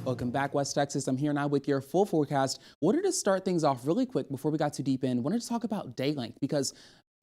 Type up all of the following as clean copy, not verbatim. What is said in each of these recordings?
Welcome back, West Texas. I'm here now with your full forecast. Wanted to start things off really quick before we got too deep in. Wanted to talk about day length because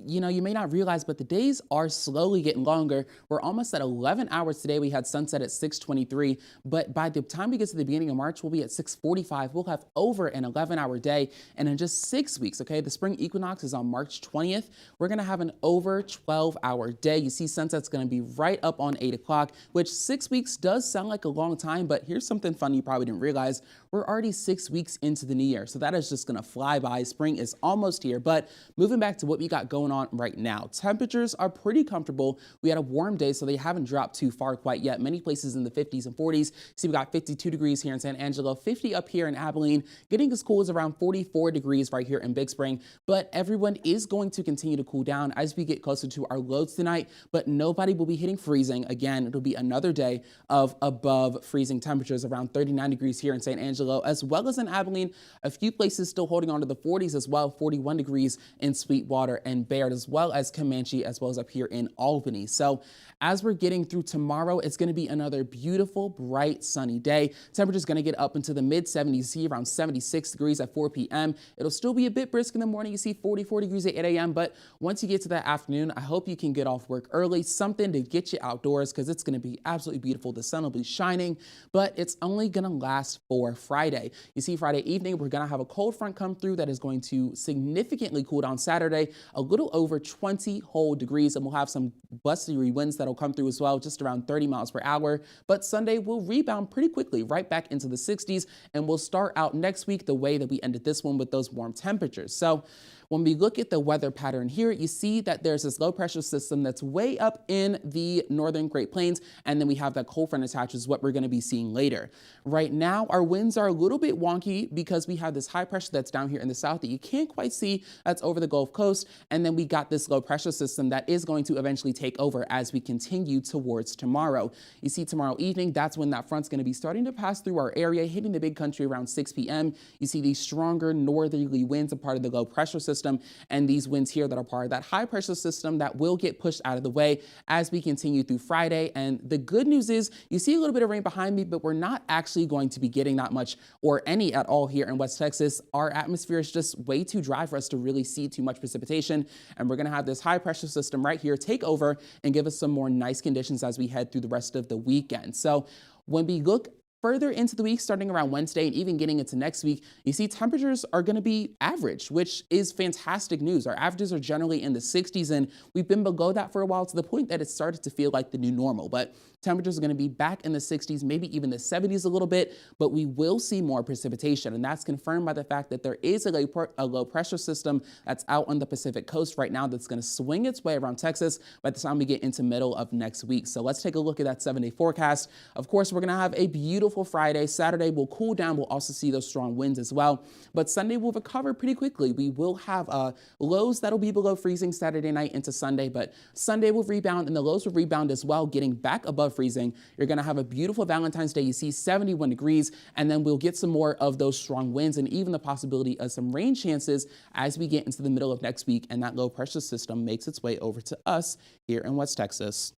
you may not realize, but the days are slowly getting longer. We're almost at 11 hours today. We had sunset at 6:23, but by the time we get to the beginning of March, we'll be at 6:45. We'll have over an 11-hour day, and in just 6 weeks, okay, the spring equinox is on March 20th. We're gonna have an over 12-hour day. You see sunset's gonna be right up on 8 o'clock, which 6 weeks does sound like a long time, but here's something fun you probably didn't realize. We're already 6 weeks into the new year, so that is just gonna fly by. Spring is almost here, but moving back to what we got going on right now. Temperatures are pretty comfortable. We had a warm day, so they haven't dropped too far quite yet. Many places in the 50s and 40s. See, we got 52 degrees here in San Angelo, 50 up here in Abilene. Getting as cool as around 44 degrees right here in Big Spring, but everyone is going to continue to cool down as we get closer to our loads tonight, but nobody will be hitting freezing. Again, it'll be another day of above freezing temperatures, around 39 degrees here in San Angelo, as well as in Abilene. A few places still holding on to the 40s as well, 41 degrees in Sweetwater and Baird, as well as Comanche, as well as up here in Albany. So as we're getting through tomorrow, it's going to be another beautiful, bright, sunny day. Temperature's going to get up into the mid 70s, see around 76 degrees at 4 p.m. It'll still be a bit brisk in the morning. You see 44 degrees at 8 a.m. But once you get to that afternoon, I hope you can get off work early, something to get you outdoors, because it's going to be absolutely beautiful. The sun will be shining, but it's only going to last for Friday. You see, Friday evening, we're going to have a cold front come through that is going to significantly cool down Saturday, a little over 20 whole degrees, and we'll have some blustery winds that'll come through as well, just around 30 miles per hour. But Sunday will rebound pretty quickly, right back into the 60s, and we'll start out next week the way that we ended this one, with those warm temperatures. So when we look at the weather pattern here, you see that there's this low pressure system that's way up in the northern Great Plains, and then we have that cold front attached, is what we're going to be seeing later. Right now, our winds are a little bit wonky because we have this high pressure that's down here in the south that you can't quite see, that's over the Gulf Coast, and then we got this low pressure system that is going to eventually take over as we continue towards tomorrow. You see, tomorrow evening, that's when that front's going to be starting to pass through our area, hitting the big country around 6 p.m. You see these stronger northerly winds, a part of the low pressure system, and these winds here that are part of that high pressure system that will get pushed out of the way as we continue through Friday. And the good news is you see a little bit of rain behind me, but we're not actually going to be getting that much or any at all here in West Texas. Our atmosphere is just way too dry for us to really see too much precipitation, and we're going to have this high pressure system right here take over and give us some more nice conditions as we head through the rest of the weekend. So when we look further into the week, starting around Wednesday and even getting into next week, you see temperatures are going to be average, which is fantastic news. Our averages are generally in the 60s, and we've been below that for a while, to the point that it started to feel like the new normal. But temperatures are going to be back in the 60s, maybe even the 70s a little bit, but we will see more precipitation. And that's confirmed by the fact that there is a low pressure system that's out on the Pacific coast right now that's going to swing its way around Texas by the time we get into middle of next week. So let's take a look at that 7-day forecast. Of course, we're going to have a beautiful Friday. Saturday will cool down. We'll also see those strong winds as well. But Sunday will recover pretty quickly. We will have lows that'll be below freezing Saturday night into Sunday, but Sunday will rebound and the lows will rebound as well, getting back above freezing. You're going to have a beautiful Valentine's Day. You see 71 degrees, and then we'll get some more of those strong winds and even the possibility of some rain chances as we get into the middle of next week and that low pressure system makes its way over to us here in West Texas.